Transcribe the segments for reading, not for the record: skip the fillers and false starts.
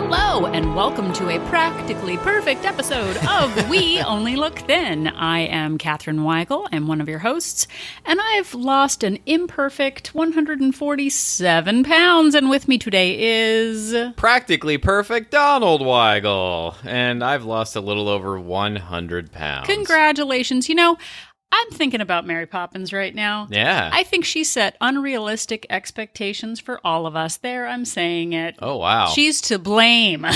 Hello, and welcome to a practically perfect episode of We Only Look Thin. I am Katherine Weigel. I'm one of your hosts, and I've lost an imperfect 147 pounds, and with me today is... Practically perfect Donald Weigel, and I've lost a little over 100 pounds. Congratulations. You know, I'm thinking about Mary Poppins right now. Yeah. I think she set unrealistic expectations for all of us. There, I'm saying it. Oh, wow. She's to blame.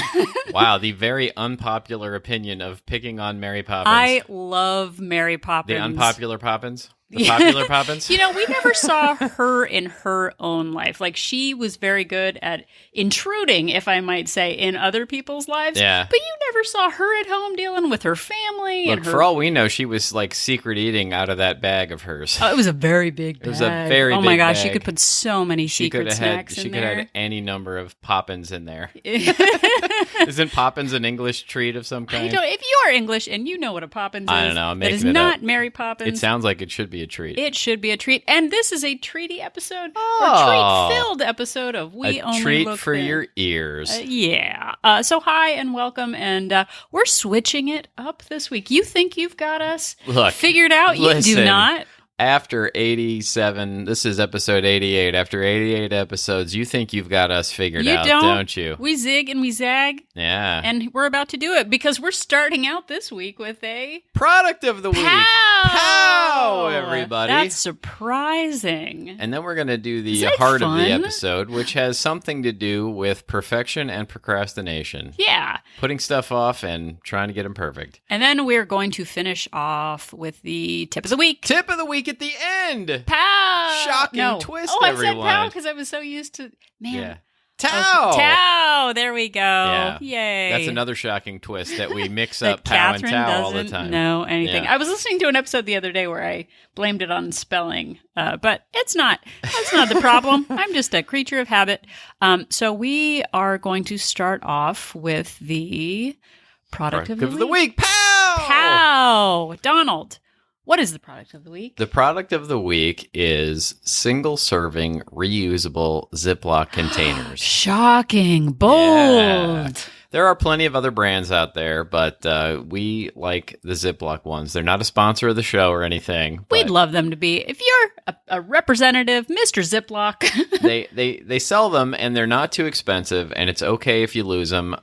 Wow, the very unpopular opinion of picking on Mary Poppins. I love Mary Poppins. The unpopular Poppins? The popular Poppins? You know, we never saw her in her own life. Like, she was very good at intruding, if I might say, in other people's lives. Yeah. But you never saw her at home dealing with her family. Look, and her... for all we know, she was, like, secret eating out of that bag of hers. Oh, it was a very big bag. It was a very big bag. Oh, my gosh, she could put so many secret snacks in there. She could have any number of Poppins in there. Isn't Poppins an English treat of some kind? I don't. If you are English and you know what a Poppins is, I don't know. I'm making that is it not up. Mary Poppins. It sounds like it should be a treat. It should be a treat. And this is a treaty episode, Oh. or treat-filled episode of We Only treat Look for Thin. your ears. Yeah. So hi and welcome, and we're switching it up this week. You think you've got us figured out? You do not. After 87, this is episode 88. After 88 episodes, you think you've got us figured out, don't you? We zig and we zag. Yeah. And we're about to do it because we're starting out this week with a... Product of the week. Pow! Everybody. That's surprising. And then we're going to do the that heart fun? of the episode, which has something to do with perfection and procrastination. Yeah. Putting stuff off and trying to get them perfect. And then we're going to finish off with the tip of the week. Tip of the week at the end. Pow! Shocking twist, I everyone. said pow because I was so used to... Man. Yeah. Tao! Tao! There we go. Yeah. Yay. That's another shocking twist that we mix up that pow Catherine and tao all the doesn't time. know anything. Yeah. I was listening to an episode the other day where I blamed it on spelling, but it's not. That's not the problem. I'm just a creature of habit. So we are going to start off with the product of the week. Pow! Pow! Donald, what is the product of the week? The product of the week is single-serving, reusable Ziploc containers. Shocking. Bold. Yeah. There are plenty of other brands out there, but we like the Ziploc ones. They're not a sponsor of the show or anything. We'd love them to be. If you're a representative, Mr. Ziploc. they sell them, and they're not too expensive, and it's okay if you lose them.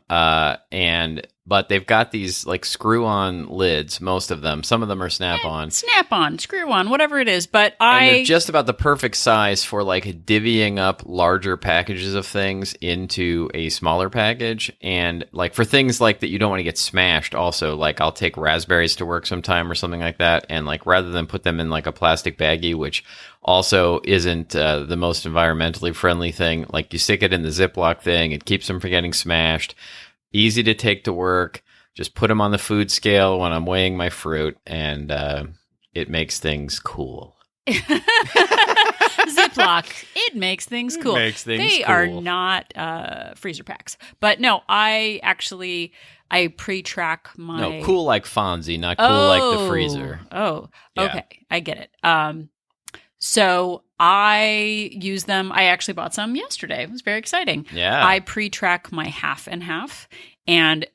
But they've got these like screw-on lids, most of them. Some of them are snap-on. Snap-on, screw-on, whatever it is. But And they're just about the perfect size for like divvying up larger packages of things into a smaller package. And like for things like that you don't want to get smashed also, like I'll take raspberries to work sometime or something like that. And like rather than put them in like a plastic baggie, which also isn't the most environmentally friendly thing, like you stick it in the Ziploc thing, it keeps them from getting smashed. Easy to take to work. Just put them on the food scale when I'm weighing my fruit, and it makes things cool. Ziploc, it makes things cool. They are not freezer packs. But no, I pre-track my... No, cool like Fonzie, not cool like the freezer. Oh, Yeah. Okay. I get it. So I use them. I actually bought some yesterday. It was very exciting. Yeah. I pre-track my half and half, and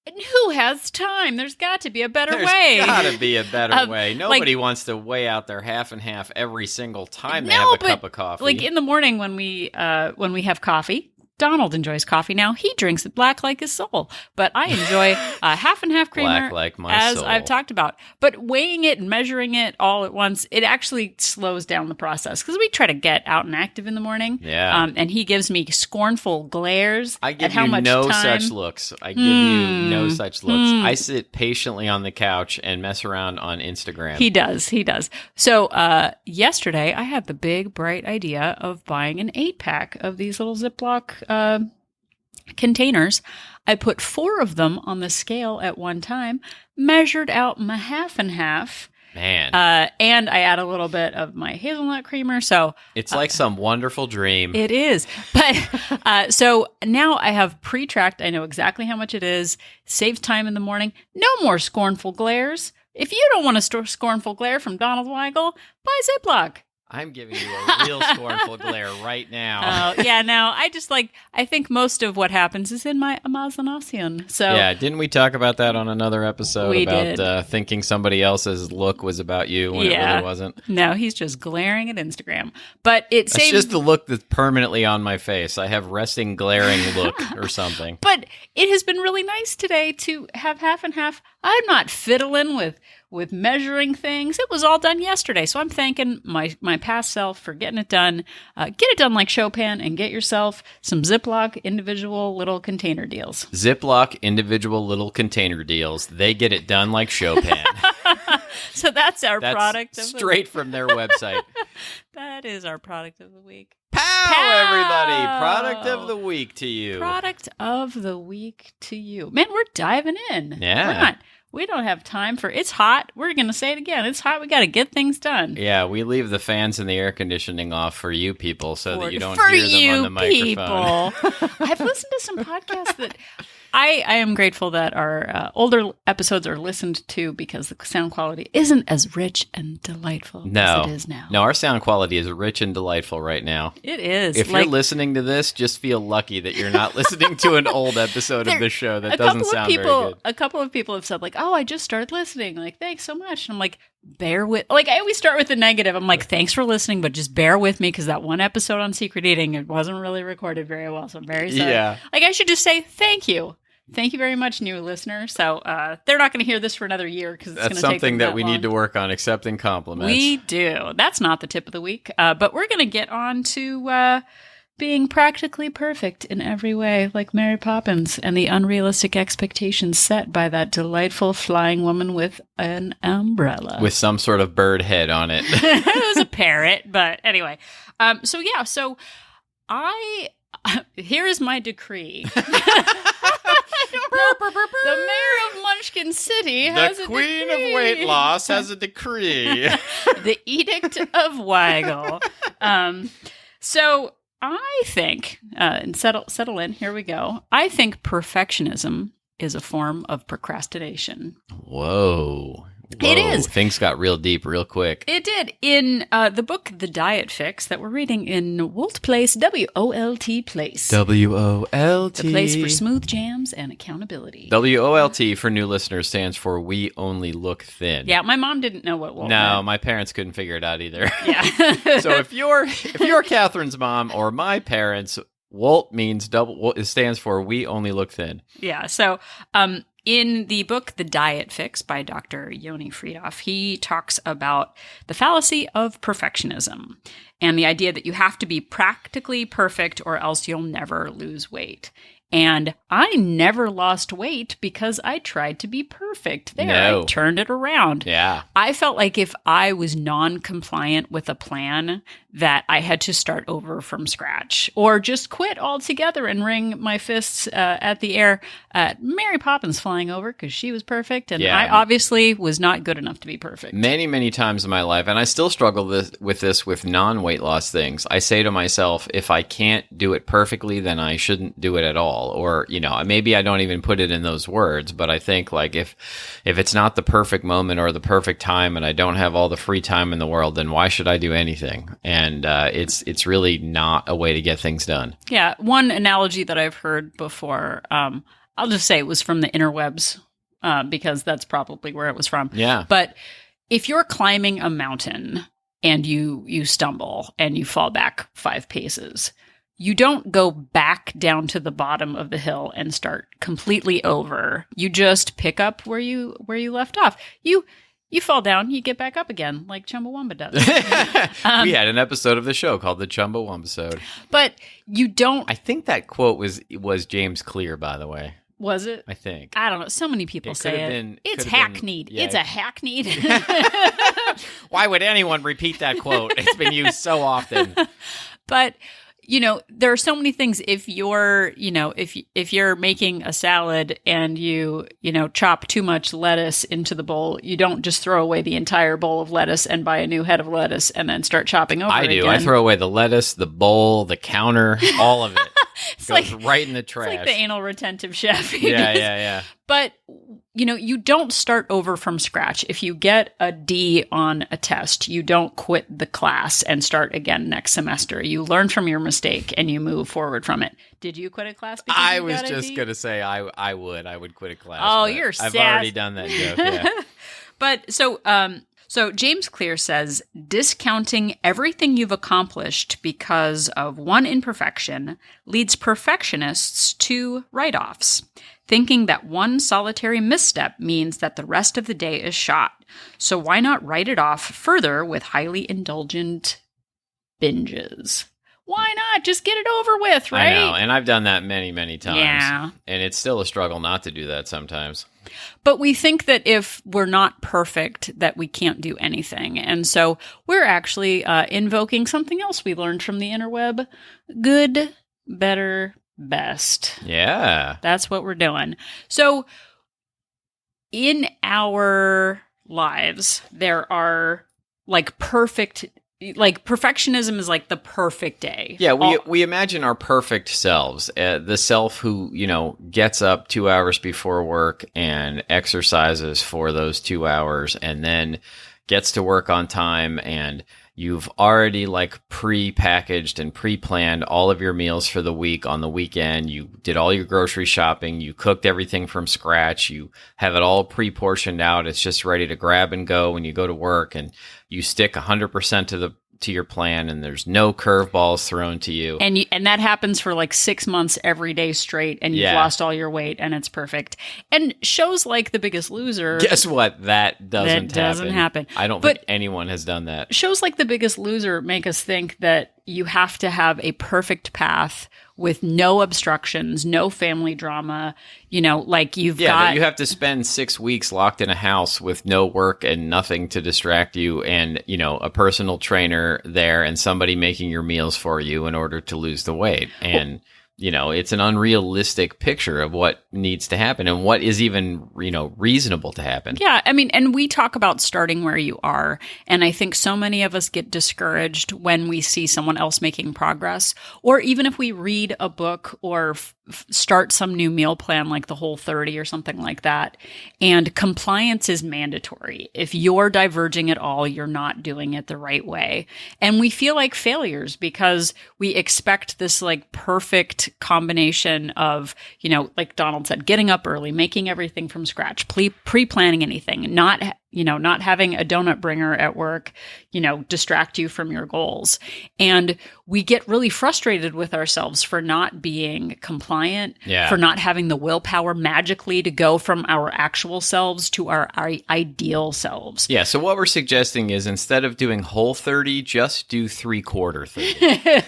who has time? There's got to be a better way. There's got to be a better way. Nobody wants to weigh out their half and half every single time they have a cup of coffee. Like in the morning when we have coffee. Donald enjoys coffee now. He drinks it black like his soul. But I enjoy a half and half creamer, black like my as soul. I've talked about. But weighing it and measuring it all at once, it actually slows down the process. Because we try to get out and active in the morning. Yeah. And he gives me scornful glares I give at how you much no time. such looks. I give you no such looks. I sit patiently on the couch and mess around on Instagram. He does. So yesterday, I had the big, bright idea of buying an 8-pack of these little Ziploc containers. I put 4 of them on the scale at one time, measured out my half and half. Man. And I add a little bit of my hazelnut creamer. So it's like some wonderful dream. It is. But so now I have pre-tracked. I know exactly how much it is. Saves time in the morning. No more scornful glares. If you don't want scornful glare from Donald Weigel, buy Ziploc. I'm giving you a real scornful glare right now. Oh, yeah, no, I think most of what happens is in my imagination. So yeah, didn't we talk about that on another episode We about did. Thinking somebody else's look was about you when it really wasn't? No, he's just glaring at Instagram. But it It's saves... just the look that's permanently on my face. I have resting glaring look or something. But it has been really nice today to have half and half. I'm not fiddling with measuring things. It was all done yesterday. So I'm thanking my past self for getting it done. Get it done like Chopin and get yourself some Ziploc individual little container deals. Ziploc individual little container deals. They get it done like Chopin. So that's our product of straight from their website. That is our product of the week. Pow, everybody! Product of the week to you. Product of the week to you. Man, we're diving in. Yeah. We don't have time for it's hot. We're going to say it again. It's hot. We got to get things done. Yeah, we leave the fans and the air conditioning off for you people so that you don't for hear them on the people. microphone. I've listened to some podcasts that I am grateful that our older episodes are listened to because the sound quality isn't as rich and delightful as it is now. No, our sound quality is rich and delightful right now. It is. If you're listening to this, just feel lucky that you're not listening to an old episode of the show that doesn't sound very good. A couple of people have said, like, oh, I just started listening. Like, thanks so much. And I'm like, bear with... Like, I always start with the negative. I'm like, thanks for listening, but just bear with me because that one episode on secret eating, it wasn't really recorded very well, so I'm very sorry. Yeah. Like, I should just say thank you. Thank you very much, new listener. So they're not going to hear this for another year because it's going to take them something that we long. need to work on, accepting compliments. We do. That's not the tip of the week. But we're going to get on to being practically perfect in every way, like Mary Poppins and the unrealistic expectations set by that delightful flying woman with an umbrella. With some sort of bird head on it. It was a parrot, but anyway. So here is my decree. The mayor of Munchkin City has a decree. The queen of weight loss has a decree. The Edict of Weigel. So I think, and settle in, here we go. I think perfectionism is a form of procrastination. Whoa. It is. Things got real deep real quick. It did. In the book, The Diet Fix, that we're reading in Wolt Place, WOLT Place. WOLT. The place for smooth jams and accountability. WOLT, for new listeners, stands for We Only Look Thin. Yeah, my mom didn't know what Wolt No, meant. my parents couldn't figure it out either. Yeah. So if you're Catherine's mom or my parents, WOLT means it stands for We Only Look Thin. Yeah. So, in the book, The Diet Fix by Dr. Yoni Freedhoff, he talks about the fallacy of perfectionism and the idea that you have to be practically perfect or else you'll never lose weight. And I never lost weight because I tried to be perfect. I turned it around. Yeah. I felt like if I was non-compliant with a plan, that I had to start over from scratch or just quit altogether and wring my fists at the air at Mary Poppins flying over because she was perfect. And I obviously was not good enough to be perfect. Many, many times in my life, and I still struggle with non-weight loss things. I say to myself, if I can't do it perfectly, then I shouldn't do it at all. Or, maybe I don't even put it in those words, but I think like if it's not the perfect moment or the perfect time and I don't have all the free time in the world, then why should I do anything? And it's really not a way to get things done. Yeah. One analogy that I've heard before, I'll just say it was from the interwebs because that's probably where it was from. Yeah. But if you're climbing a mountain and you stumble and you fall back 5 paces, you don't go back down to the bottom of the hill and start completely over. You just pick up where you left off. You fall down, you get back up again, like Chumbawamba does. We had an episode of the show called the Chumbawambasode. But you don't... I think that quote was James Clear, by the way. Was it? I think. I don't know. So many people say it. It's hackneyed. Yeah. It's a hackneyed. Why would anyone repeat that quote? It's been used so often. But... there are so many things. If you're, if you're making a salad and you chop too much lettuce into the bowl, you don't just throw away the entire bowl of lettuce and buy a new head of lettuce and then start chopping over I do. again. I throw away the lettuce, the bowl, the counter, all of it. Goes right in the trash. It's like the anal retentive chef. Yeah. But, you don't start over from scratch. If you get a D on a test, you don't quit the class and start again next semester. You learn from your mistake and you move forward from it. Did you quit a class? Because I you was got a just D? going to say I would quit a class. Oh, but you're I've sass. already done that joke, yeah. But so James Clear says, discounting everything you've accomplished because of one imperfection leads perfectionists to write-offs, thinking that one solitary misstep means that the rest of the day is shot. So why not write it off further with highly indulgent binges? Why not? Just get it over with, right? I know, and I've done that many, many times. Yeah. And it's still a struggle not to do that sometimes. But we think that if we're not perfect, that we can't do anything. And so we're actually invoking something else we learned from the interweb. Good, better, best. Yeah. That's what we're doing. So in our lives, there are perfectionism is like the perfect day. Yeah, we imagine our perfect selves, the self who, gets up 2 hours before work and exercises for those 2 hours and then gets to work on time, and you've already pre-packaged and pre-planned all of your meals for the week on the weekend. You did all your grocery shopping. You cooked everything from scratch. You have it all pre-portioned out. It's just ready to grab and go when you go to work, and you stick 100% to your plan, and there's no curveballs thrown to you. And that happens for 6 months every day straight, and you've lost all your weight, and it's perfect. And shows like The Biggest Loser. Guess what? That doesn't happen. I don't think anyone has done that. Shows like The Biggest Loser make us think that you have to have a perfect path with no obstructions, no family drama, that you have to spend 6 weeks locked in a house with no work and nothing to distract you, and, a personal trainer there and somebody making your meals for you in order to lose the weight. And, it's an unrealistic picture of what needs to happen and what is even, reasonable to happen. Yeah. I mean, and we talk about starting where you are. And I think so many of us get discouraged when we see someone else making progress, or even if we read a book or start some new meal plan like the Whole30 or something like that. And compliance is mandatory. If you're diverging at all, you're not doing it the right way. And we feel like failures because we expect this perfect combination of, like Donald said, getting up early, making everything from scratch, pre-planning anything, not having a donut bringer at work, distract you from your goals. And we get really frustrated with ourselves for not being compliant, for not having the willpower magically to go from our actual selves to our ideal selves. Yeah. So what we're suggesting is instead of doing Whole30, just do 3/4 30.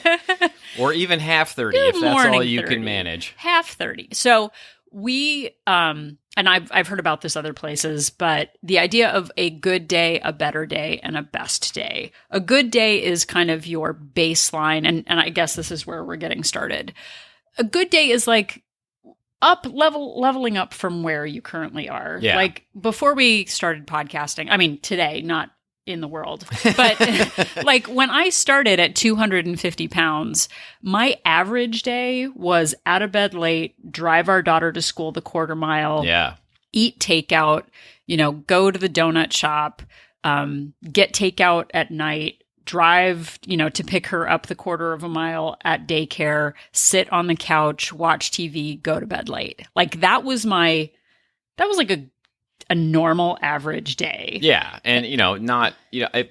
Or even half 30 if that's all you 30. Can manage. Half 30. So we, and I've heard about this other places, but the idea of a good day, a better day, and a best day. A good day is kind of your baseline, and I guess this is where we're getting started. A good day is leveling up from where you currently are. Yeah. Before we started podcasting, I mean today, not in the world, but when I started at 250 pounds, my average day was out of bed late, drive our daughter to school the 1/4 mile, eat takeout, go to the donut shop, get takeout at night, drive, to pick her up the 1/4 mile at daycare, sit on the couch, watch TV, go to bed late. That was a normal average day. Yeah. And, not,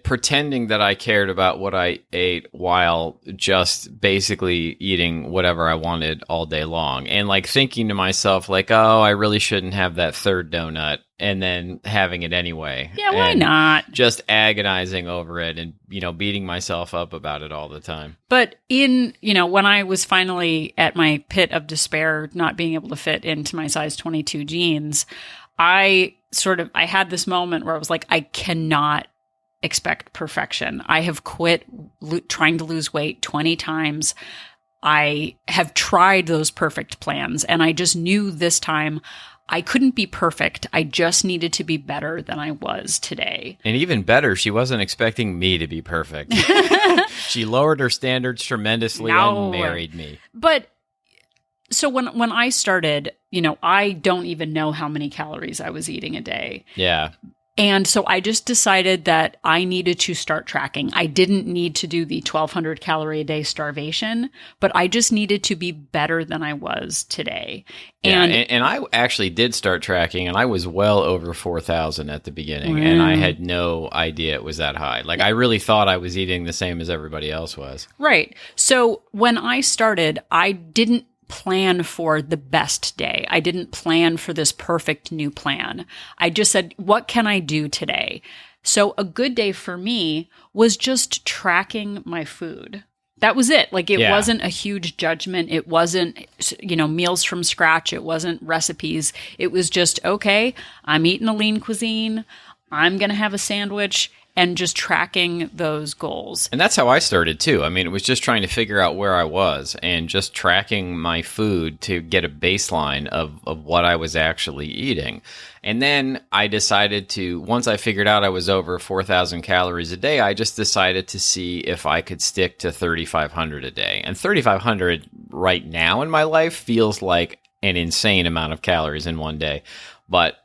pretending that I cared about what I ate while just basically eating whatever I wanted all day long. And thinking to myself, oh, I really shouldn't have that third donut, and then having it anyway. Yeah, why not? Just agonizing over it and, beating myself up about it all the time. But when I was finally at my pit of despair, not being able to fit into my size 22 jeans, I had this moment where I was like, I cannot expect perfection. I have quit trying to lose weight 20 times. I have tried those perfect plans, and I just knew this time I couldn't be perfect. I just needed to be better than I was today. And even better, she wasn't expecting me to be perfect. She lowered her standards tremendously and married me. But So when I started, I don't even know how many calories I was eating a day. Yeah. And so I just decided that I needed to start tracking. I didn't need to do the 1,200 calorie a day starvation, but I just needed to be better than I was today. And I actually did start tracking, and I was well over 4,000 at the beginning, and I had no idea it was that high. Like, I really thought I was eating the same as everybody else was. Right. So when I started, I didn't plan for the best day. I didn't plan for this perfect new plan. I just said, what can I do today? So a good day for me was just tracking my food. That was it. Like, it wasn't a huge judgment. It wasn't, meals from scratch. It wasn't recipes. It was just, okay, I'm eating a lean cuisine. I'm going to have a sandwich. And just tracking those goals. And that's how I started too. I mean, it was just trying to figure out where I was and just tracking my food to get a baseline of what I was actually eating. And then I decided to, once I figured out I was over 4,000 calories a day, I just decided to see if I could stick to 3,500 a day. And 3,500 right now in my life feels like an insane amount of calories in one day. But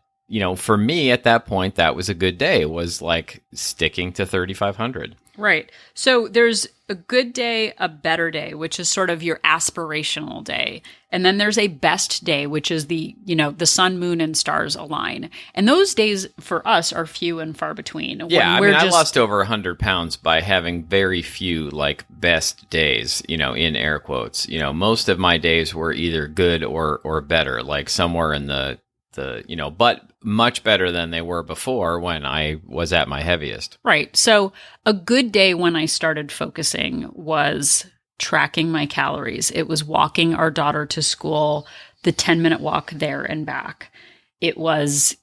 for me at that point, that was a good day. It was like sticking to 3,500. Right. So there's a good day, a better day, which is sort of your aspirational day. And then there's a best day, which is the sun, moon, and stars align. And those days for us are few and far between. Yeah, I lost over 100 pounds by having very few like best days, in air quotes. Most of my days were either good or better, like somewhere in the but much better than they were before when I was at my heaviest. Right. So a good day when I started focusing was tracking my calories. It was walking our daughter to school, the 10-minute walk there and back. It was,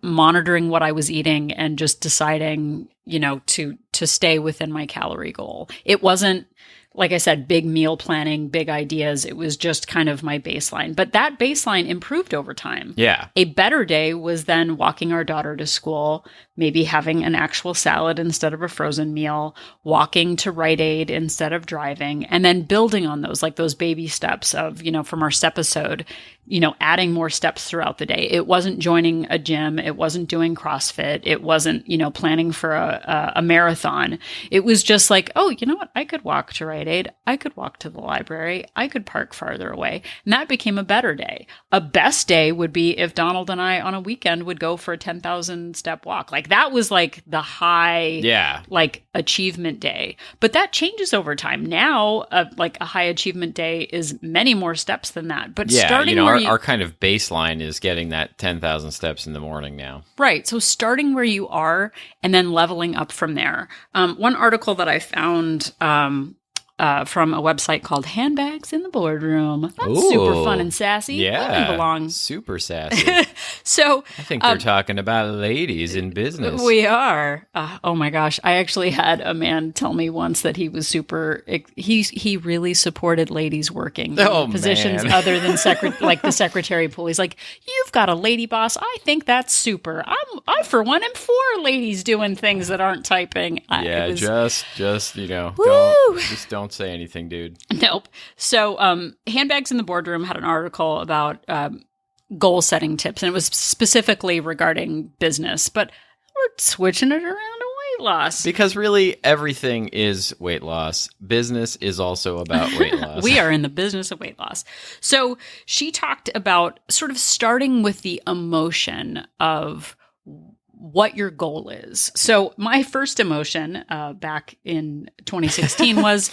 monitoring what I was eating and just deciding, to stay within my calorie goal. It wasn't, like I said, big meal planning, big ideas. It was just kind of my baseline. But that baseline improved over time. Yeah. A better day was then walking our daughter to school, maybe having an actual salad instead of a frozen meal, walking to Rite Aid instead of driving, and then building on those, like those baby steps of, from our step-episode, adding more steps throughout the day. It wasn't joining a gym. It wasn't doing CrossFit. It wasn't, planning for a marathon. It was just like, oh, you know what? I could walk to Rite Aid. I could walk to the library. I could park farther away. And that became a better day. A best day would be if Donald and I on a weekend would go for a 10,000 step walk. Like, that was like the high, like achievement day. But that changes over time. Now, like a high achievement day is many more steps than that. But starting our kind of baseline is getting that 10,000 steps in the morning now. Right. So starting where you are and then leveling up from there. One article that I found from a website called Handbags in the Boardroom. That's super fun and sassy. Yeah. Women belong. Super sassy. So I think they're talking about ladies in business. We are. Oh my gosh. I actually had a man tell me once that he was he really supported ladies working in positions other than like the secretary pool. He's like, you've got a lady boss. I think that's super. I for one am for ladies doing things that aren't typing. Don't say anything, dude. Nope. So Handbags in the Boardroom had an article about goal setting tips, and it was specifically regarding business, but we're switching it around to weight loss. Because really everything is weight loss. Business is also about weight loss. We are in the business of weight loss. So she talked about sort of starting with the emotion of what your goal is. So my first emotion back in 2016 was,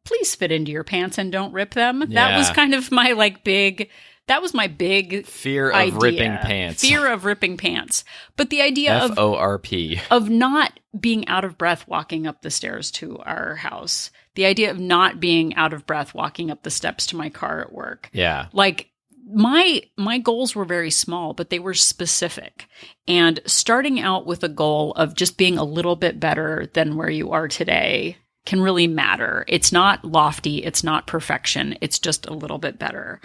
please fit into your pants and don't rip them. Yeah. That was kind of my my big fear of ripping pants. Fear of ripping pants. But the idea FORP. of not being out of breath walking up the stairs to our house. The idea of not being out of breath walking up the steps to my car at work. Yeah. Like, my goals were very small, but they were specific. And starting out with a goal of just being a little bit better than where you are today can really matter. It's not lofty. It's not perfection. It's just a little bit better.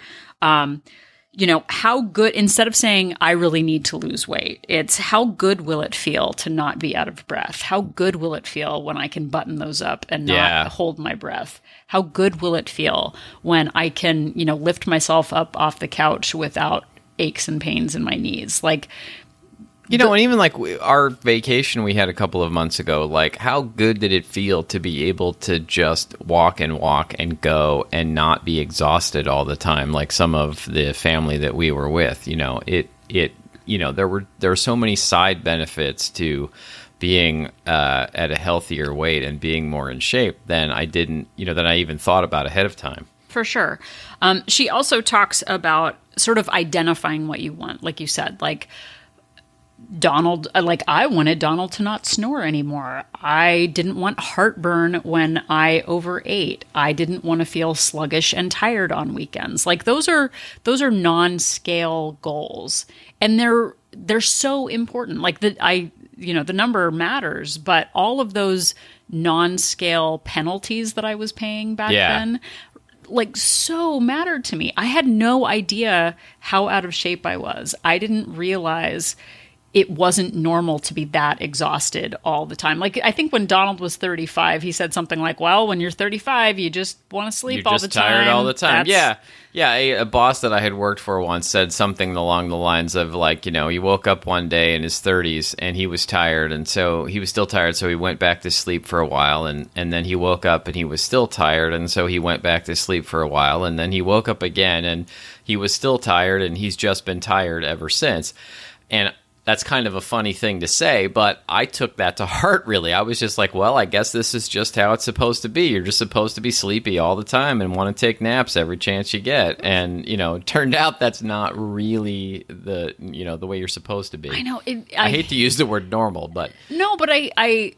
how good, instead of saying, I really need to lose weight, it's how good will it feel to not be out of breath? How good will it feel when I can button those up and not hold my breath? How good will it feel when I can, lift myself up off the couch without aches and pains in my knees? Like, and even like our vacation we had a couple of months ago, like how good did it feel to be able to just walk and go and not be exhausted all the time, like some of the family that we were with. There were so many side benefits to being at a healthier weight and being more in shape than I even thought about ahead of time. For sure. She also talks about sort of identifying what you want, like you said, like Donald, I wanted Donald to not snore anymore. I didn't want heartburn when I overate. I didn't want to feel sluggish and tired on weekends. Like those are non-scale goals, and they're so important. Like the number matters, but all of those non-scale penalties that I was paying back then, like so mattered to me. I had no idea how out of shape I was. I didn't realize it wasn't normal to be that exhausted all the time. Like, I think when Donald was 35, he said something like, well, when you're 35, you just want to sleep all the time. You're just tired all the time. Yeah. A boss that I had worked for once said something along the lines of like, he woke up one day in his 30s and he was tired. And so he was still tired. So he went back to sleep for a while. And then he woke up and he was still tired. And so he went back to sleep for a while. And then he woke up again and he was still tired. And he's just been tired ever since. And that's kind of a funny thing to say, but I took that to heart, really. I was just like, well, I guess this is just how it's supposed to be. You're just supposed to be sleepy all the time and want to take naps every chance you get. And, it turned out that's not really the way you're supposed to be. I know. I hate to use the word normal, but... No, but I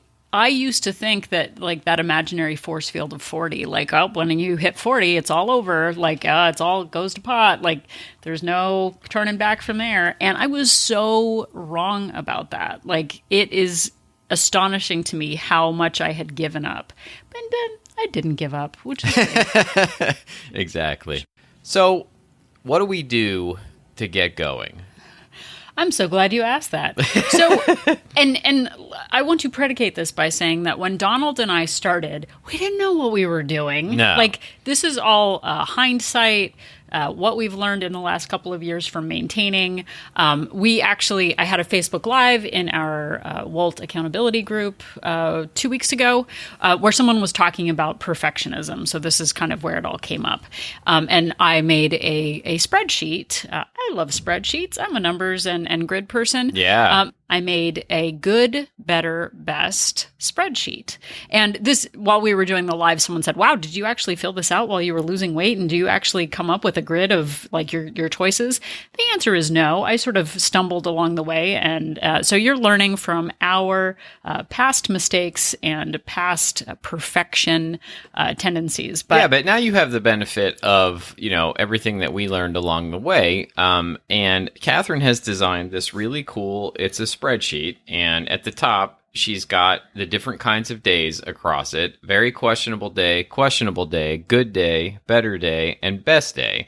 used to think that, like, that imaginary force field of 40, like, when you hit 40, it's all over. Like, it's all goes to pot. Like, there's no turning back from there. And I was so wrong about that. Like, it is astonishing to me how much I had given up. But then I didn't give up, which is great. Exactly. So, what do we do to get going? I'm so glad you asked that. So, and I want to predicate this by saying that when Donald and I started, we didn't know what we were doing. No. Like, this is all hindsight, what we've learned in the last couple of years from maintaining. I had a Facebook Live in our Walt accountability group 2 weeks ago where someone was talking about perfectionism. So this is kind of where it all came up. And I made a spreadsheet. I love spreadsheets. I'm a numbers and grid person. Yeah. I made a good, better, best spreadsheet. And this, while we were doing the live, someone said, wow, did you actually fill this out while you were losing weight? And do you actually come up with a grid of like your choices? The answer is no. I sort of stumbled along the way. And so you're learning from our past mistakes and past perfection tendencies. But now you have the benefit of, everything that we learned along the way. And Catherine has designed this really cool, it's a spreadsheet, and at the top she's got the different kinds of days across it: very questionable day, good day, better day, and best day.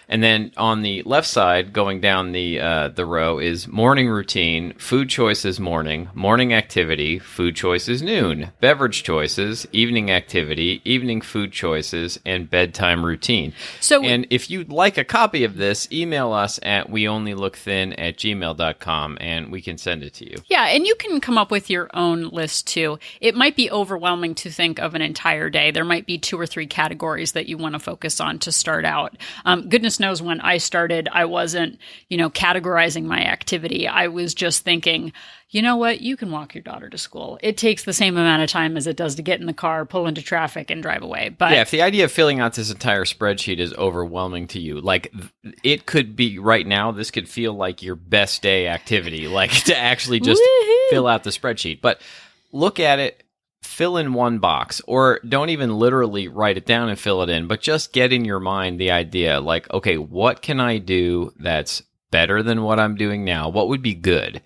And then on the left side, going down the row, is morning routine, food choices morning, morning activity, food choices noon, beverage choices, evening activity, evening food choices, and bedtime routine. And if you'd like a copy of this, email us at weonlylookthin@gmail.com and we can send it to you. Yeah, and you can come up with your own list too. It might be overwhelming to think of an entire day. There might be 2 or 3 categories that you want to focus on to start out. Goodness knows when I started, I wasn't, categorizing my activity. I was just thinking, you know what? You can walk your daughter to school. It takes the same amount of time as it does to get in the car, pull into traffic, and drive away. But yeah, if the idea of filling out this entire spreadsheet is overwhelming to you, like it could be right now, this could feel like your best day activity, like to actually just fill out the spreadsheet. But look at it. Fill in one box, or don't even literally write it down and fill it in, but just get in your mind the idea like, okay, what can I do that's better than what I'm doing now? What would be good?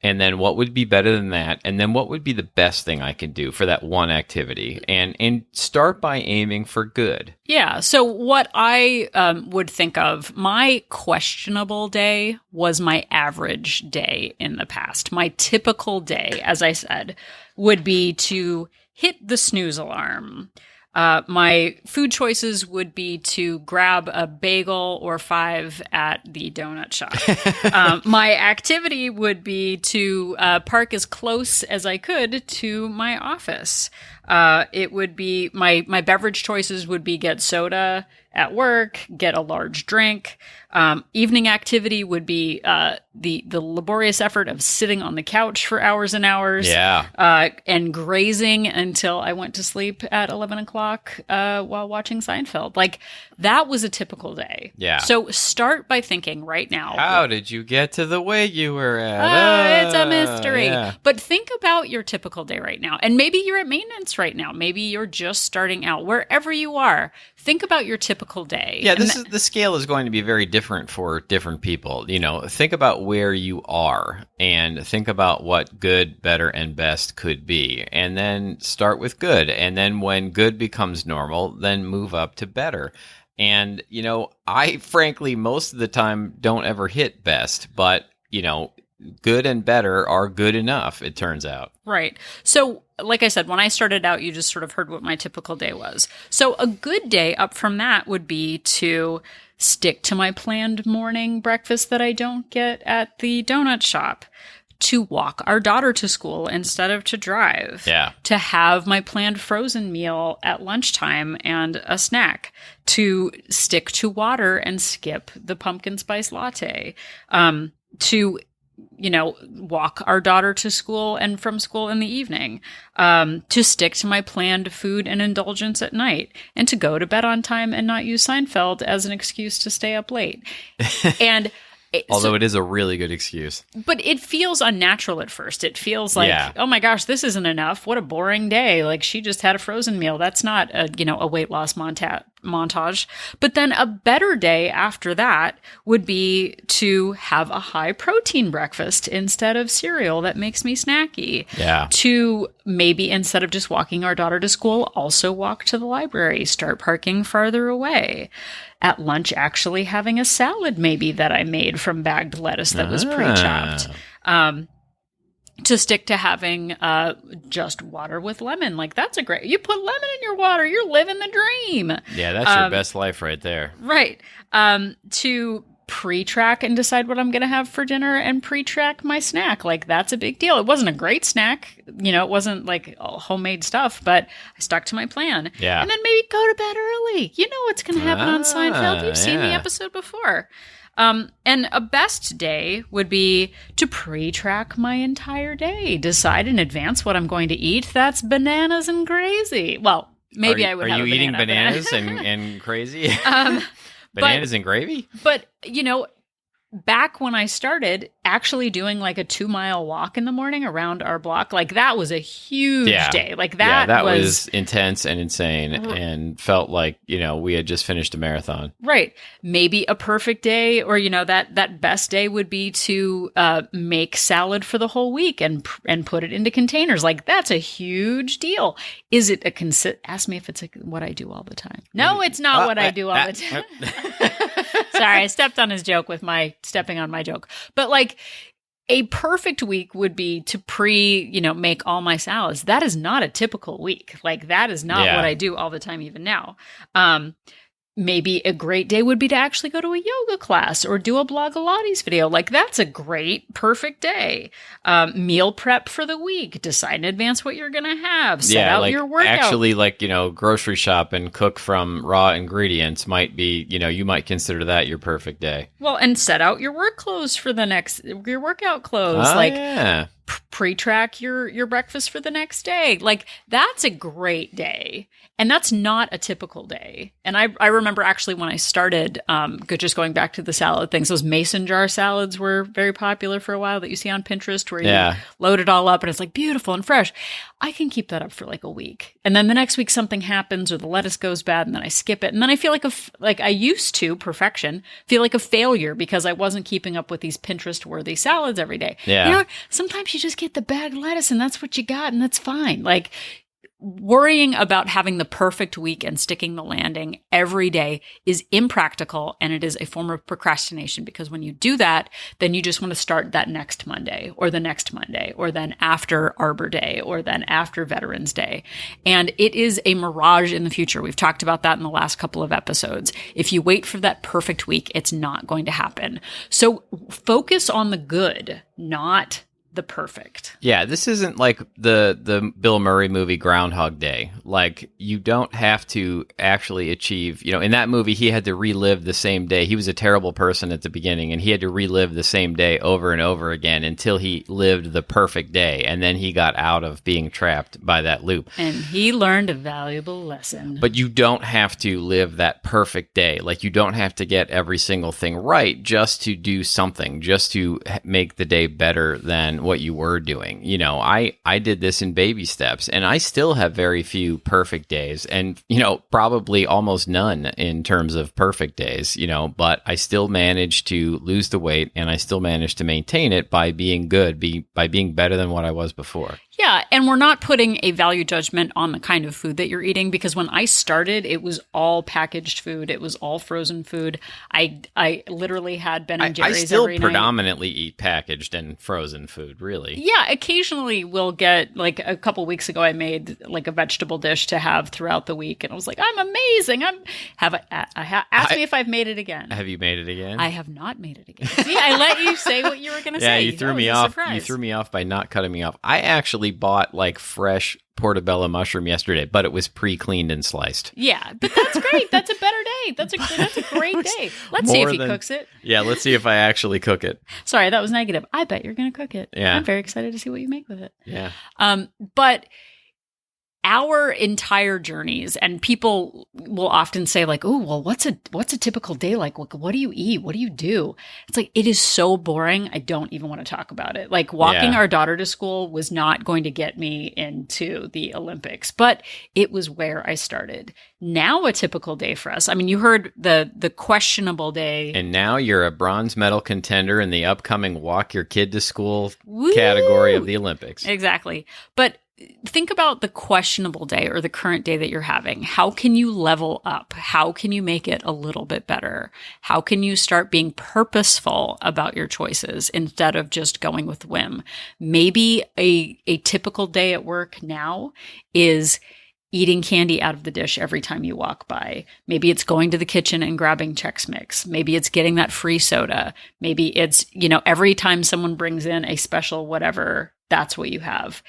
And then what would be better than that? And then what would be the best thing I can do for that one activity? And start by aiming for good. Yeah. So what I would think of, my questionable day was my average day in the past. My typical day, as I said, would be to hit the snooze alarm. My food choices would be to grab a bagel or 5 at the donut shop. My activity would be to park as close as I could to my office. It would be my beverage choices would be get soda at work, get a large drink. Evening activity would be the laborious effort of sitting on the couch for hours and hours. And grazing until I went to sleep at 11 o'clock while watching Seinfeld. Like, that was a typical day. Yeah. So start by thinking right now. How did you get to the way you were at? It's a mystery. Yeah. But think about your typical day right now. And maybe you're at maintenance right now. Maybe you're just starting out. Wherever you are, think about your typical day. Yeah, the scale is going to be very different for different people. You know, think about where you are and think about what good, better, and best could be. And then start with good. And then when good becomes normal, then move up to better. And, you know, I frankly, most of the time don't ever hit best, but, you know, good and better are good enough, it turns out. Right. So, like I said, when I started out, you just sort of heard what my typical day was. So a good day up from that would be to stick to my planned morning breakfast that I don't get at the donut shop, to walk our daughter to school instead of to drive, to have my planned frozen meal at lunchtime and a snack, to stick to water and skip the pumpkin spice latte, to walk our daughter to school and from school in the evening, to stick to my planned food and indulgence at night, and to go to bed on time and not use Seinfeld as an excuse to stay up late. And although it is a really good excuse. But it feels unnatural at first. It feels like, oh my gosh, this isn't enough. What a boring day. Like, she just had a frozen meal. That's not a weight loss montage. But then a better day after that would be to have a high protein breakfast instead of cereal that makes me snacky. Yeah. To maybe, instead of just walking our daughter to school, also walk to the library, start parking farther away. At lunch, actually having a salad maybe that I made from bagged lettuce that was pre-chopped. To stick to having just water with lemon. Like, that's a great... You put lemon in your water, you're living the dream. Yeah, that's your best life right there. Right. To pre-track and decide what I'm going to have for dinner and pre-track my snack. Like, that's a big deal. It wasn't a great snack. It wasn't like homemade stuff, but I stuck to my plan. Yeah. And then maybe go to bed early. You know what's going to happen on Seinfeld. You've seen the episode before. And a best day would be to pre-track my entire day. Decide in advance what I'm going to eat. That's bananas and crazy. Well, maybe I would have a banana. Are you eating bananas and crazy? Bananas and gravy? But, back when I started actually doing like a 2-mile walk in the morning around our block, like, that was a huge day. Like, that was intense and insane and felt like, we had just finished a marathon. Right. Maybe a perfect day, or, that best day would be to make salad for the whole week and put it into containers. Like, that's a huge deal. Is it ask me if it's what I do all the time. No, it's not what I do all the time. Sorry, I stepped on his joke with my stepping on my joke. But like, a perfect week would be to make all my salads. That is not a typical week. Like, that is not what I do all the time, even now. Maybe a great day would be to actually go to a yoga class or do a Blogilates video. Like, that's a great, perfect day. Meal prep for the week. Decide in advance what you're going to have. Set out your workout. Actually, grocery shop and cook from raw ingredients might be, you might consider that your perfect day. Well, and set out your work clothes for your workout clothes. pre-track your breakfast for the next day. Like, that's a great day. And that's not a typical day. And I remember actually when I started, just going back to the salad things, those mason jar salads were very popular for a while that you see on Pinterest, where you load it all up and it's like beautiful and fresh. I can keep that up for like a week. And then the next week something happens or the lettuce goes bad and then I skip it. And then I feel like I used to, perfection, feel like a failure because I wasn't keeping up with these Pinterest-worthy salads every day. Yeah. You know, sometimes you just get the bagged lettuce and that's what you got and that's fine. Like, worrying about having the perfect week and sticking the landing every day is impractical, and it is a form of procrastination, because when you do that, then you just want to start that next Monday or the next Monday or then after Arbor Day or then after Veterans Day. And it is a mirage in the future. We've talked about that in the last couple of episodes. If you wait for that perfect week, it's not going to happen. So focus on the good, not the perfect. Yeah, this isn't like the Bill Murray movie Groundhog Day. Like, you don't have to actually achieve, in that movie, he had to relive the same day. He was a terrible person at the beginning, and he had to relive the same day over and over again until he lived the perfect day. And then he got out of being trapped by that loop. And he learned a valuable lesson. But you don't have to live that perfect day. Like, you don't have to get every single thing right just to do something, just to make the day better than what you were doing. I did this in baby steps, and I still have very few perfect days, and probably almost none in terms of perfect days, but I still managed to lose the weight, and I still managed to maintain it by being good, by being better than what I was before. Yeah, and we're not putting a value judgment on the kind of food that you're eating, because when I started, it was all packaged food. It was all frozen food. I literally had Ben and Jerry's I still every night. Predominantly eat packaged and frozen food, really. Yeah, occasionally we'll get, like a couple weeks ago, I made like a vegetable dish to have throughout the week, and I was like, I'm amazing. Ask me if I've made it again. Have you made it again? I have not made it again. See, I let you say what you were going to say. Yeah, you threw me off. Surprise. You threw me off by not cutting me off. I actually bought like fresh portobello mushroom yesterday, but it was pre-cleaned and sliced. Yeah, but that's great. That's a better day. That's a great day. Let's see if he cooks it. Yeah, let's see if I actually cook it. Sorry, that was negative. I bet you're going to cook it. Yeah. I'm very excited to see what you make with it. Yeah. But our entire journeys, and people will often say like, oh, well, what's a typical day like? What do you eat? What do you do? It's like, it is so boring. I don't even want to talk about it. Like, walking our daughter to school was not going to get me into the Olympics, but it was where I started. Now a typical day for us. I mean, you heard the questionable day. And now you're a bronze medal contender in the upcoming walk your kid to school category of the Olympics. Exactly. But think about the questionable day or the current day that you're having. How can you level up? How can you make it a little bit better? How can you start being purposeful about your choices instead of just going with whim? Maybe a typical day at work now is eating candy out of the dish every time you walk by. Maybe it's going to the kitchen and grabbing Chex Mix. Maybe it's getting that free soda. Maybe it's, every time someone brings in a special whatever, that's what you have.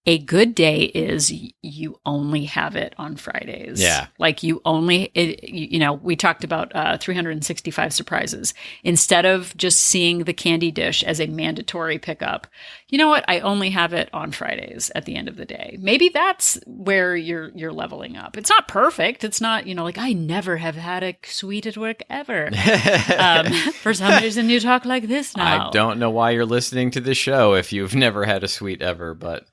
A good day is you only have it on Fridays. Yeah. Like we talked about 365 surprises. Instead of just seeing the candy dish as a mandatory pickup, you know what? I only have it on Fridays at the end of the day. Maybe that's where you're leveling up. It's not perfect. It's not, like, I never have had a sweet at work ever. For some reason you talk like this now. I don't know why you're listening to this show if you've never had a sweet ever, but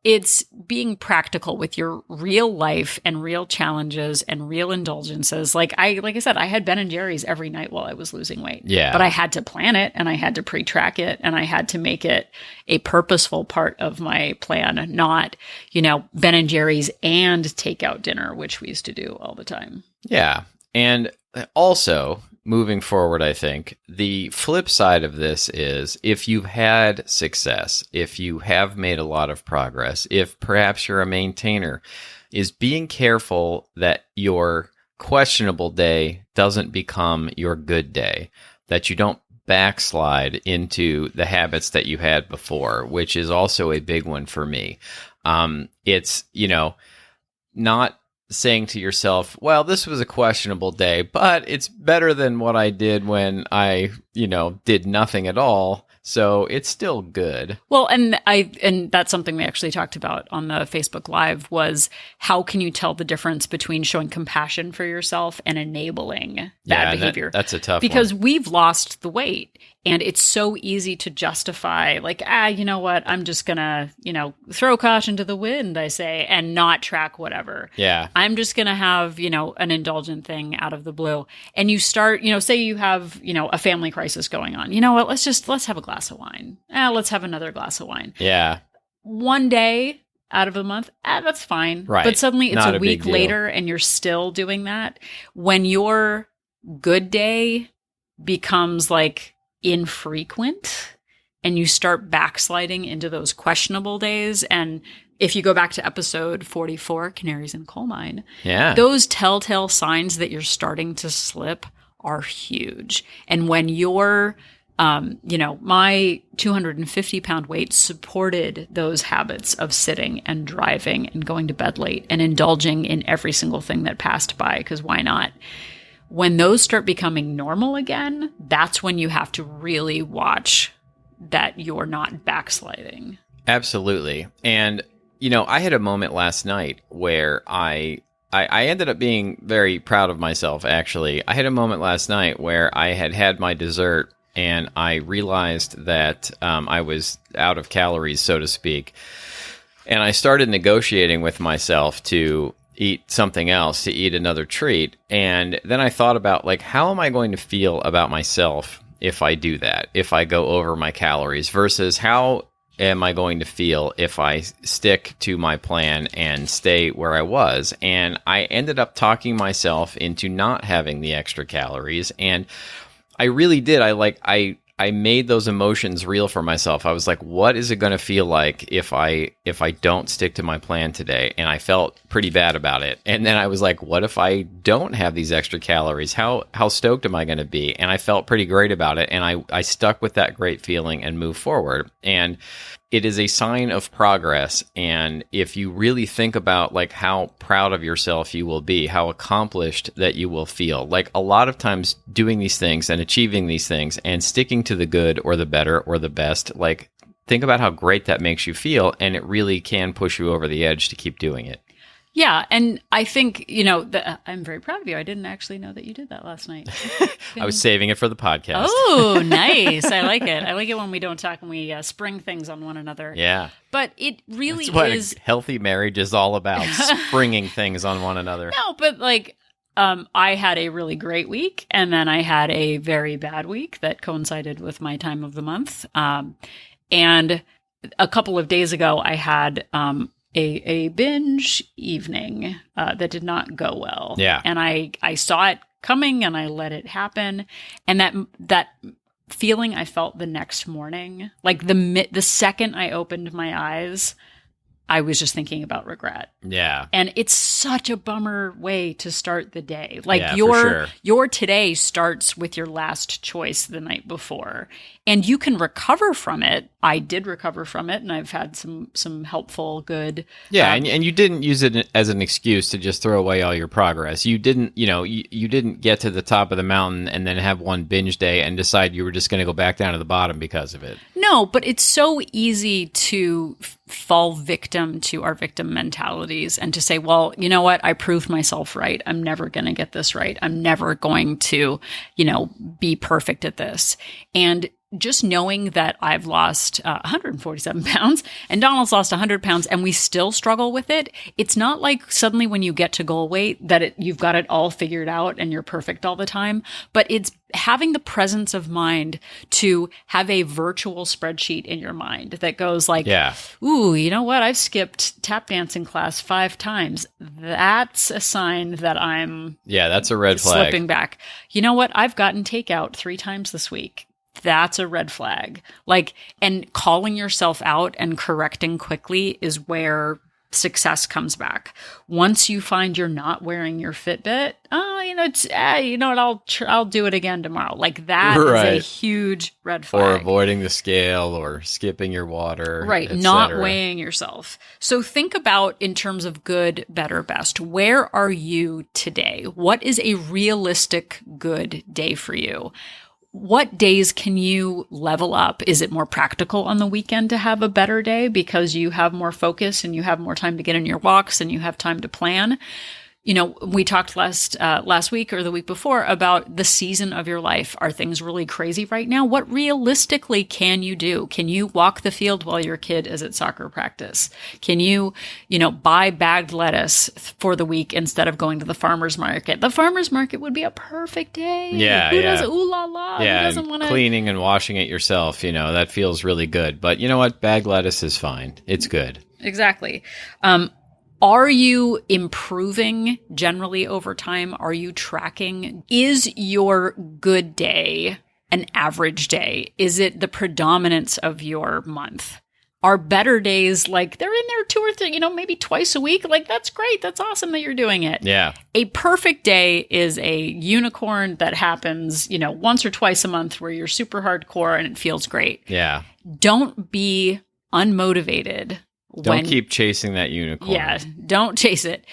it's being practical with your real life and real challenges and real indulgences. Like I said, I had Ben and Jerry's every night while I was losing weight. Yeah. But I had to plan it, and I had to pre-track it, and I had to make it a purposeful part of my plan, not, Ben and Jerry's and takeout dinner, which we used to do all the time. Yeah. And also, moving forward, I think the flip side of this is, if you've had success, if you have made a lot of progress, if perhaps you're a maintainer, is being careful that your questionable day doesn't become your good day, that you don't backslide into the habits that you had before, which is also a big one for me. It's, not saying to yourself, well, this was a questionable day, but it's better than what I did when I, did nothing at all. So it's still good. Well, and that's something we actually talked about on the Facebook Live was how can you tell the difference between showing compassion for yourself and enabling bad behavior? That's a tough because one. we've lost the weight. And it's so easy to justify, like, you know what? I'm just going to, throw caution to the wind, I say, and not track whatever. Yeah. I'm just going to have, an indulgent thing out of the blue. And you start, say you have, a family crisis going on. You know what? Let's have a glass of wine. Let's have another glass of wine. Yeah. One day out of a month, that's fine. Right. But suddenly it's Not a a week big deal. later and you're still doing that. When your good day becomes like infrequent and you start backsliding into those questionable days. And if you go back to episode 44, Canaries in Coal Mine, those telltale signs that you're starting to slip are huge. And when you're, my 250-pound weight supported those habits of sitting and driving and going to bed late and indulging in every single thing that passed by, because why not? When those start becoming normal again, that's when you have to really watch that you're not backsliding. Absolutely. And, I had a moment last night where I ended up being very proud of myself, actually. I had a moment last night where I had my dessert and I realized that I was out of calories, so to speak. And I started negotiating with myself to eat something else, to eat another treat. And then I thought about, like, how am I going to feel about myself if I do that, if I go over my calories, versus how am I going to feel if I stick to my plan and stay where I was? And I ended up talking myself into not having the extra calories. And I really did. I made those emotions real for myself. I was like, what is it going to feel like if I don't stick to my plan today? And I felt pretty bad about it. And then I was like, what if I don't have these extra calories? How stoked am I going to be? And I felt pretty great about it. And I stuck with that great feeling and moved forward. And it is a sign of progress. And if you really think about like how proud of yourself you will be, how accomplished that you will feel, like a lot of times doing these things and achieving these things and sticking to the good or the better or the best, like think about how great that makes you feel. And it really can push you over the edge to keep doing it. Yeah. And I think, I'm very proud of you. I didn't actually know that you did that last night. I was saving it for the podcast. Oh, nice. I like it. I like it when we don't talk and we spring things on one another. Yeah. But it really That's what is. A healthy marriage is all about, springing things on one another. No, but like, I had a really great week and then I had a very bad week that coincided with my time of the month. And a couple of days ago, I had, a binge evening that did not go well. Yeah. And I saw it coming and I let it happen. And that feeling I felt the next morning, like the second I opened my eyes, I was just thinking about regret. Yeah. And it's such a bummer way to start the day. Like for your today starts with your last choice the night before. And you can recover from it. I did recover from it and I've had some helpful, good. Yeah, and you didn't use it as an excuse to just throw away all your progress. You didn't, you didn't get to the top of the mountain and then have one binge day and decide you were just going to go back down to the bottom because of it. No, but it's so easy to fall victim to our victim mentalities and to say, well, you know what? I proved myself right. I'm never going to get this right. I'm never going to, be perfect at this. And just knowing that I've lost 147 pounds and Donald's lost 100 pounds and we still struggle with it, it's not like suddenly when you get to goal weight that you've got it all figured out and you're perfect all the time, but it's having the presence of mind to have a virtual spreadsheet in your mind that goes like, ooh, you know what? I've skipped tap dancing class 5 times. That's a sign that I'm that's a red flag. Slipping back. You know what? I've gotten takeout 3 times this week. That's a red flag. Like, and calling yourself out and correcting quickly is where success comes back. Once you find you're not wearing your Fitbit, I'll do it again tomorrow. Like that is a huge red flag. Or avoiding the scale or skipping your water. Right. Not weighing yourself. So think about in terms of good, better, best. Where are you today? What is a realistic good day for you? what days can you level up? Is it more practical on the weekend to have a better day because you have more focus and you have more time to get in your walks and you have time to plan? You know, we talked last week or the week before about the season of your life. Are things really crazy right now? What realistically can you do? Can you walk the field while your kid is at soccer practice? Can you buy bagged lettuce for the week instead of going to the farmer's market? The farmer's market would be a perfect day. Yeah, Who doesn't? Ooh la la. Yeah, Who doesn't want to? Cleaning and washing it yourself, that feels really good. But you know what? Bagged lettuce is fine. It's good. Exactly. Are you improving generally over time? Are you tracking? Is your good day an average day? Is it the predominance of your month? Are better days like they're in there 2 or 3, maybe twice a week? Like, that's great. That's awesome that you're doing it. Yeah. A perfect day is a unicorn that happens, once or twice a month where you're super hardcore and it feels great. Yeah. Don't be unmotivated. Don't keep chasing that unicorn. Yeah, don't chase it.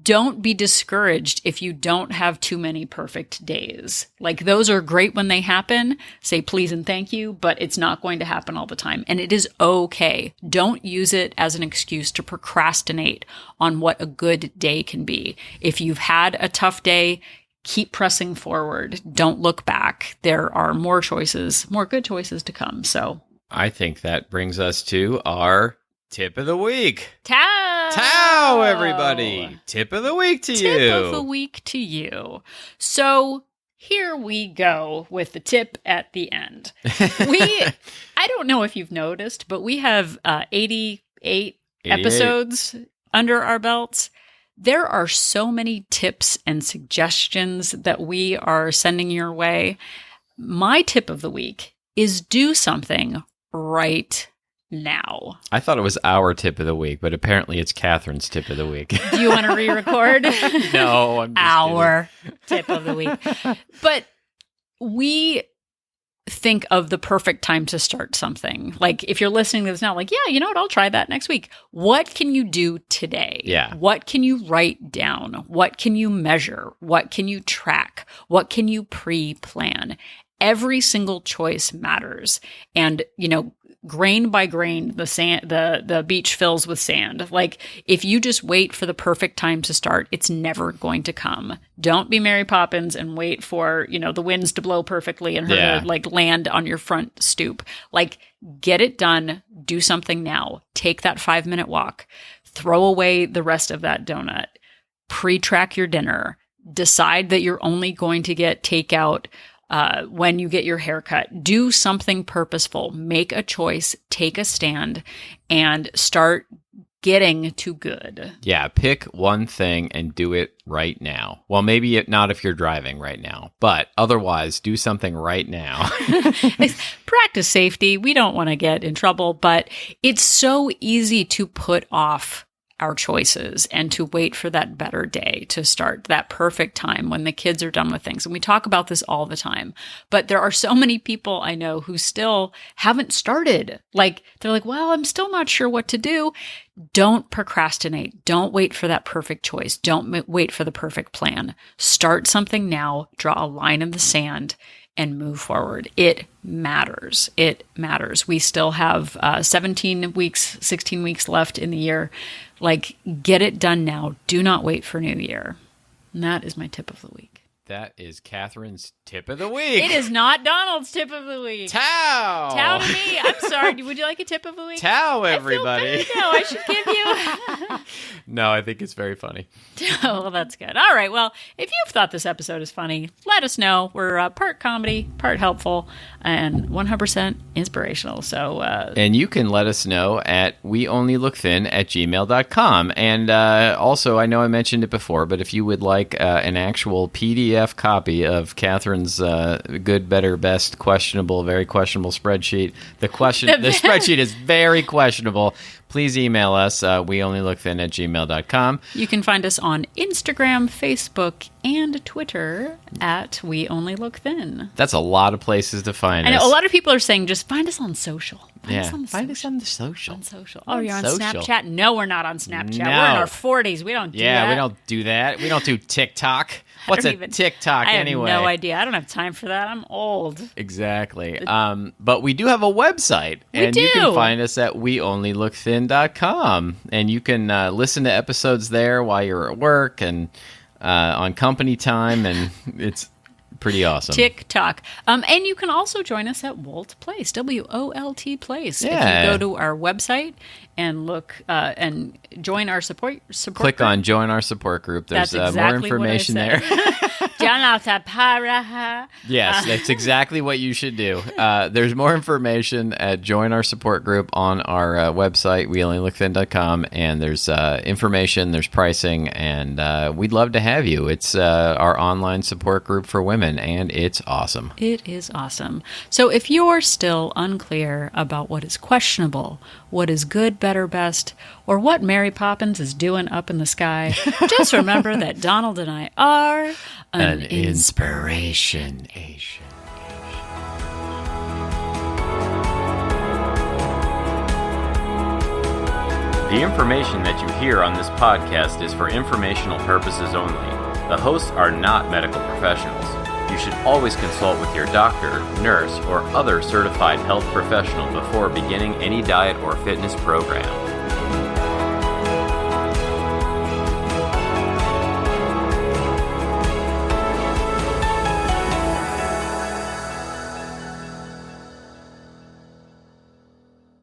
Don't be discouraged if you don't have too many perfect days. Like, those are great when they happen. Say please and thank you, but it's not going to happen all the time. And it is okay. Don't use it as an excuse to procrastinate on what a good day can be. If you've had a tough day, keep pressing forward. Don't look back. There are more choices, more good choices to come. So I think that brings us to our tip of the week. Tao, everybody. Tip of the week to you. Tip of the week to you. So here we go with the tip at the end. I don't know if you've noticed, but we have 88 episodes under our belts. There are so many tips and suggestions that we are sending your way. My tip of the week is do something right now. I thought it was our tip of the week, but apparently it's Catherine's tip of the week. Do you want to re-record? No, I'm just our tip of the week. But we think of the perfect time to start something. Like, if you're listening to this now, like, yeah, you know what? I'll try that next week. What can you do today? Yeah. What can you write down? What can you measure? What can you track? What can you pre-plan? Every single choice matters. And, grain by grain, the beach fills with sand. Like, if you just wait for the perfect time to start, it's never going to come. Don't be Mary Poppins and wait for, the winds to blow perfectly and her to land on your front stoop. Like, get it done. Do something now. Take that 5-minute walk. Throw away the rest of that donut. Pre-track your dinner. Decide that you're only going to get takeout when you get your haircut. Do something purposeful. Make a choice, take a stand, and start getting to good. Yeah, pick one thing and do it right now. Well, maybe not if you're driving right now, but otherwise do something right now. Practice safety. We don't want to get in trouble, but it's so easy to put off our choices and to wait for that better day to start, that perfect time when the kids are done with things. And we talk about this all the time, but there are so many people I know who still haven't started. Like, they're like, well, I'm still not sure what to do. Don't procrastinate. Don't wait for that perfect choice. Don't wait for the perfect plan. Start something now, draw a line in the sand, and move forward. It matters. It matters. We still have 17 weeks, 16 weeks left in the year. Like, get it done now. Do not wait for New Year. And that is my tip of the week. That is Catherine's tip of the week. It is not Donald's tip of the week. Tao! Tao to me. I'm sorry. Would you like a tip of the week? Tao, everybody. I feel bad now. I should give you. No, I think it's very funny. Oh, well, that's good. All right. Well, if you've thought this episode is funny, let us know. We're part comedy, part helpful, and 100% inspirational. So, and you can let us know at weonlylookthin@gmail.com. And also, I know I mentioned it before, but if you would like an actual PDF copy of Catherine's good, better, best, questionable, very questionable spreadsheet, the spreadsheet is very questionable. Please email us, weonlylookthin@gmail.com. You can find us on Instagram, Facebook, and Twitter at weonlylookthin. That's a lot of places to find us. I know a lot of people are saying just find us on social. Find us on the social. On social. Oh, you're on social. Snapchat? No, we're not on Snapchat. No. We're in our 40s. We don't do that. Yeah, we don't do that. We don't do TikTok. What's a TikTok anyway? I have no idea. I don't have time for that. I'm old. Exactly. But we do have a website. You can find us at weonlylookthin.com. And you can listen to episodes there while you're at work and on company time. And it's pretty awesome. TikTok. And you can also join us at Wolt Place, WOLT Place. Yeah. If you go to our website and look and join our support Click group. On Join Our Support Group. There's That's more exactly information there. Yes, that's exactly what you should do. There's more information at Join Our Support Group on our website, weonlylookthin.com, and there's information, there's pricing, and we'd love to have you. It's our online support group for women, and it's awesome. It is awesome. So if you're still unclear about what is questionable, what is good, better, best, or what Mary Poppins is doing up in the sky, just remember that Donald and I are an inspiration. The information that you hear on this podcast is for informational purposes only. The hosts are not medical professionals. You should always consult with your doctor, nurse, or other certified health professional before beginning any diet or fitness program.